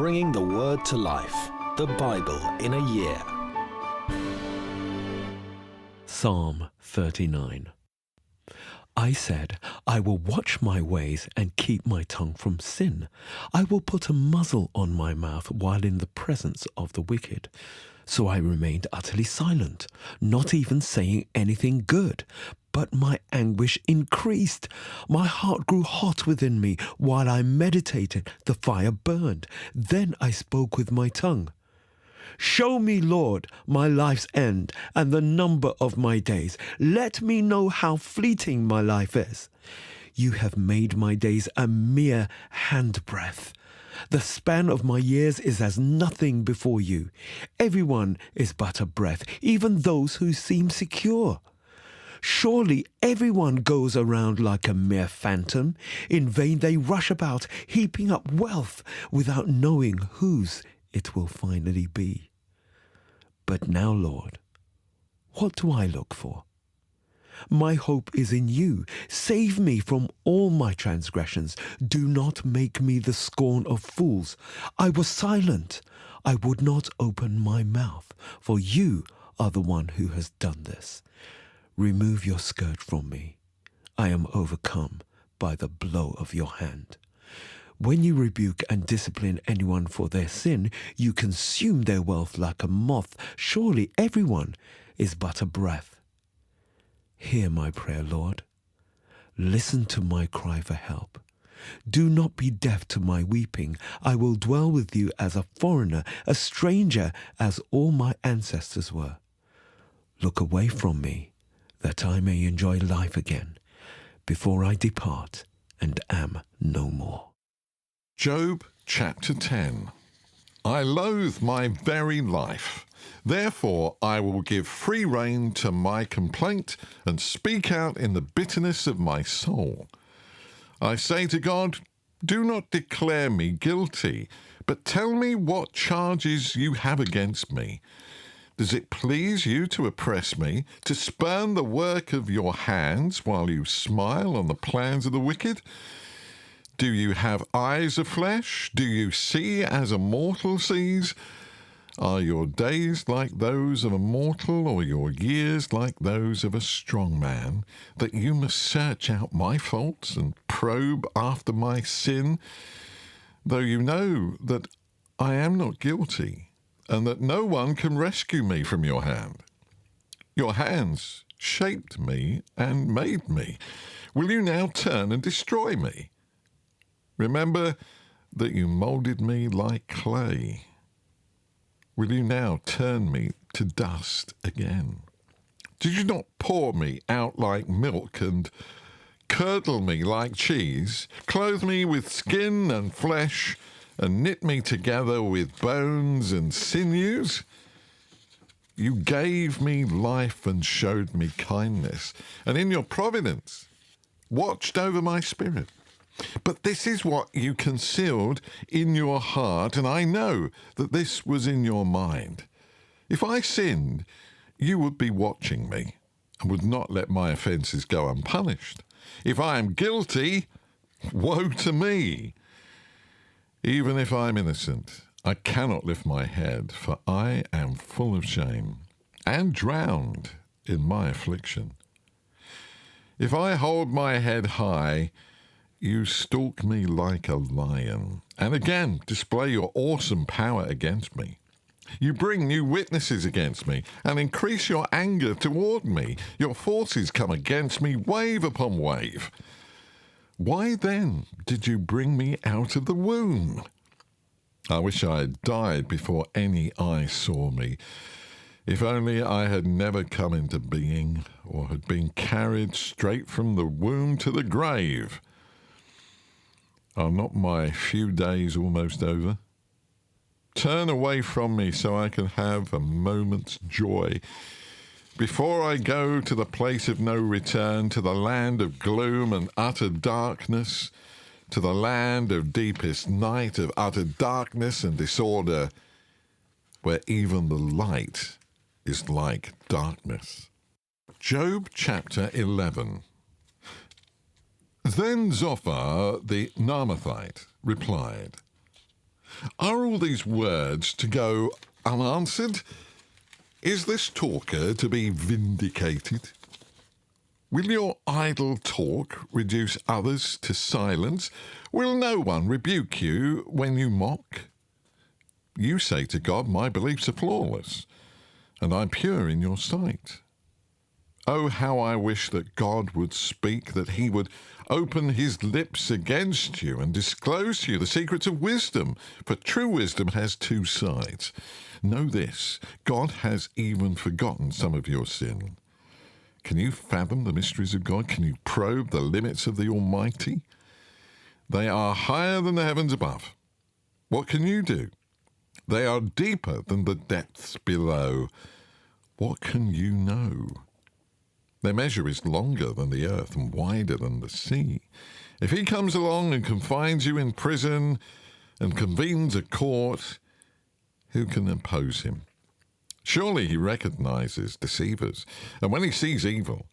bringing the Word to life, the Bible in a year. Psalm 39. I said, I will watch my ways and keep my tongue from sin. I will put a muzzle on my mouth while in the presence of the wicked. So I remained utterly silent, not even saying anything good. But my anguish increased. My heart grew hot within me. While I meditated, the fire burned. Then I spoke with my tongue. Show me, Lord, my life's end and the number of my days. Let me know how fleeting my life is. You have made my days a mere handbreadth. The span of my years is as nothing before you. Everyone is but a breath, even those who seem secure. Surely everyone goes around like a mere phantom. In vain they rush about, heaping up wealth without knowing whose it will finally be. But now, Lord, what do I look for? My hope is in you. Save me from all my transgressions. Do not make me the scorn of fools. I was silent. I would not open my mouth, for you are the one who has done this. Remove your skirt from me. I am overcome by the blow of your hand. When you rebuke and discipline anyone for their sin, you consume their wealth like a moth. Surely everyone is but a breath. Hear my prayer, Lord. Listen to my cry for help. Do not be deaf to my weeping. I will dwell with you as a foreigner, a stranger, as all my ancestors were. Look away from me, that I may enjoy life again, before I depart and am no more. Job chapter 10. I loathe my very life. Therefore I will give free rein to my complaint and speak out in the bitterness of my soul. I say to God, do not declare me guilty, but tell me what charges you have against me. Does it please you to oppress me, to spurn the work of your hands while you smile on the plans of the wicked? Do you have eyes of flesh? Do you see as a mortal sees? Are your days like those of a mortal, or your years like those of a strong man, that you must search out my faults and probe after my sin, though you know that I am not guilty, and that no one can rescue me from your hand? Your hands shaped me and made me. Will you now turn and destroy me? Remember that you molded me like clay. Will you now turn me to dust again? Did you not pour me out like milk and curdle me like cheese, clothe me with skin and flesh, and knit me together with bones and sinews? You gave me life and showed me kindness, and in your providence watched over my spirit. But this is what you concealed in your heart, and I know that this was in your mind. If I sinned, you would be watching me and would not let my offences go unpunished. If I am guilty, woe to me. Even if I am innocent, I cannot lift my head, for I am full of shame and drowned in my affliction. If I hold my head high, you stalk me like a lion, and again display your awesome power against me. You bring new witnesses against me, and increase your anger toward me. Your forces come against me wave upon wave. Why then did you bring me out of the womb? I wish I had died before any eye saw me. If only I had never come into being, or had been carried straight from the womb to the grave. Are not my few days almost over? Turn away from me so I can have a moment's joy. Before I go to the place of no return, to the land of gloom and utter darkness, to the land of deepest night, of utter darkness and disorder, where even the light is like darkness. Job chapter 11. Then Zophar the Naamathite replied, Are all these words to go unanswered? Is this talker to be vindicated? Will your idle talk reduce others to silence? Will no one rebuke you when you mock? You say to God, my beliefs are flawless, and I'm pure in your sight. Oh, how I wish that God would speak, that he would open his lips against you and disclose to you the secrets of wisdom, for true wisdom has two sides. Know this, God has even forgotten some of your sin. Can you fathom the mysteries of God? Can you probe the limits of the Almighty? They are higher than the heavens above. What can you do? They are deeper than the depths below. What can you know? Their measure is longer than the earth and wider than the sea. If he comes along and confines you in prison and convenes a court, who can oppose him? Surely he recognizes deceivers, and when he sees evil,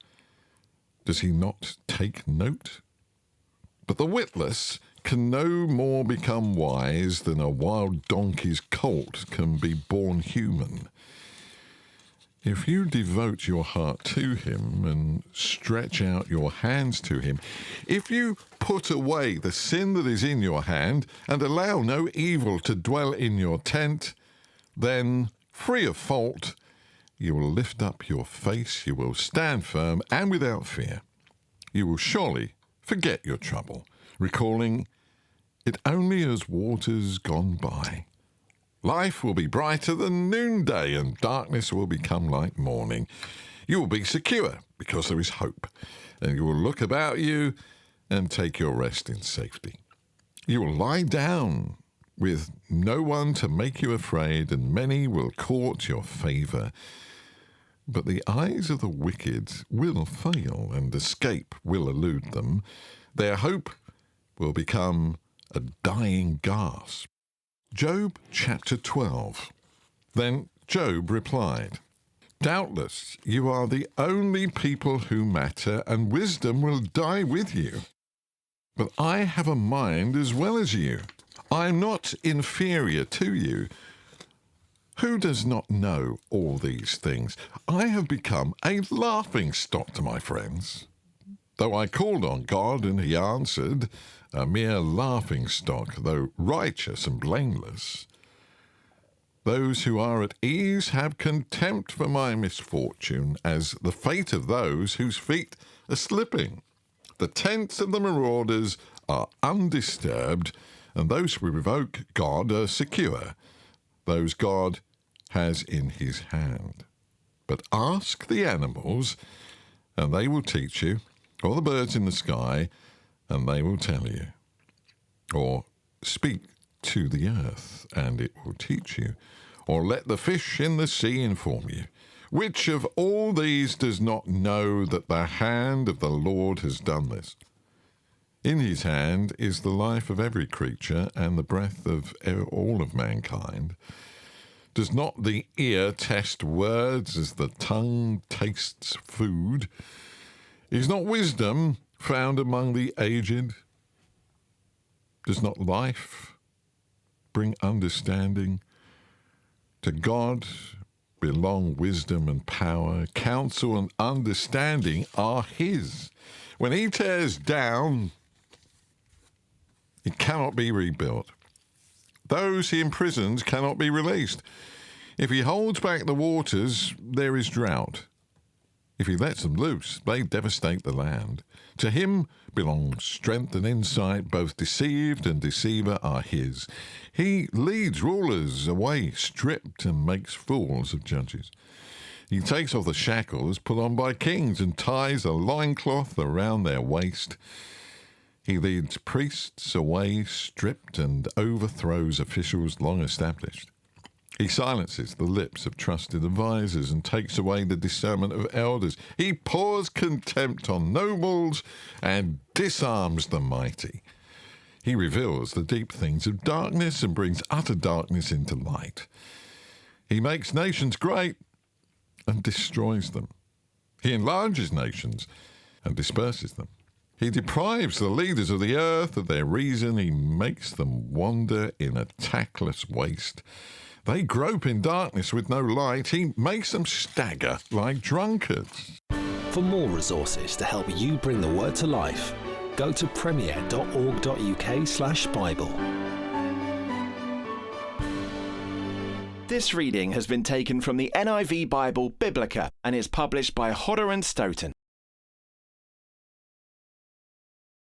does he not take note? But the witless can no more become wise than a wild donkey's colt can be born human. If you devote your heart to him and stretch out your hands to him, if you put away the sin that is in your hand and allow no evil to dwell in your tent, then, free of fault, you will lift up your face, you will stand firm and without fear. You will surely forget your trouble, recalling it only as waters gone by. Life will be brighter than noonday, and darkness will become like morning. You will be secure because there is hope, and you will look about you and take your rest in safety. You will lie down with no one to make you afraid, and many will court your favour. But the eyes of the wicked will fail, and escape will elude them. Their hope will become a dying gasp. Job chapter 12. Then Job replied, Doubtless you are the only people who matter, and wisdom will die with you. But I have a mind as well as you. I am not inferior to you. Who does not know all these things? I have become a laughing stock to my friends. Though I called on God and he answered, a mere laughing stock, though righteous and blameless. Those who are at ease have contempt for my misfortune, as the fate of those whose feet are slipping. The tents of the marauders are undisturbed, and those who revoke God are secure, those God has in his hand. But ask the animals, and they will teach you, or the birds in the sky, and they will tell you. Or speak to the earth, and it will teach you. Or let the fish in the sea inform you. Which of all these does not know that the hand of the Lord has done this? In his hand is the life of every creature and the breath of all of mankind. Does not the ear test words as the tongue tastes food? Is not wisdom found among the aged? Does not life bring understanding? To God belong wisdom and power. Counsel and understanding are his. When he tears down, it cannot be rebuilt. Those he imprisons cannot be released. If he holds back the waters, there is drought. If he lets them loose, they devastate the land. To him belongs strength and insight. Both deceived and deceiver are his. He leads rulers away stripped and makes fools of judges. He takes off the shackles put on by kings and ties a loincloth around their waist. He leads priests away stripped and overthrows officials long established. He silences the lips of trusted advisers and takes away the discernment of elders. He pours contempt on nobles and disarms the mighty. He reveals the deep things of darkness and brings utter darkness into light. He makes nations great and destroys them. He enlarges nations and disperses them. He deprives the leaders of the earth of their reason. He makes them wander in a tactless waste. They grope in darkness with no light. He makes them stagger like drunkards. For more resources to help you bring the word to life, go to premier.org.uk/Bible. This reading has been taken from the NIV Bible Biblica and is published by Hodder and Stoughton.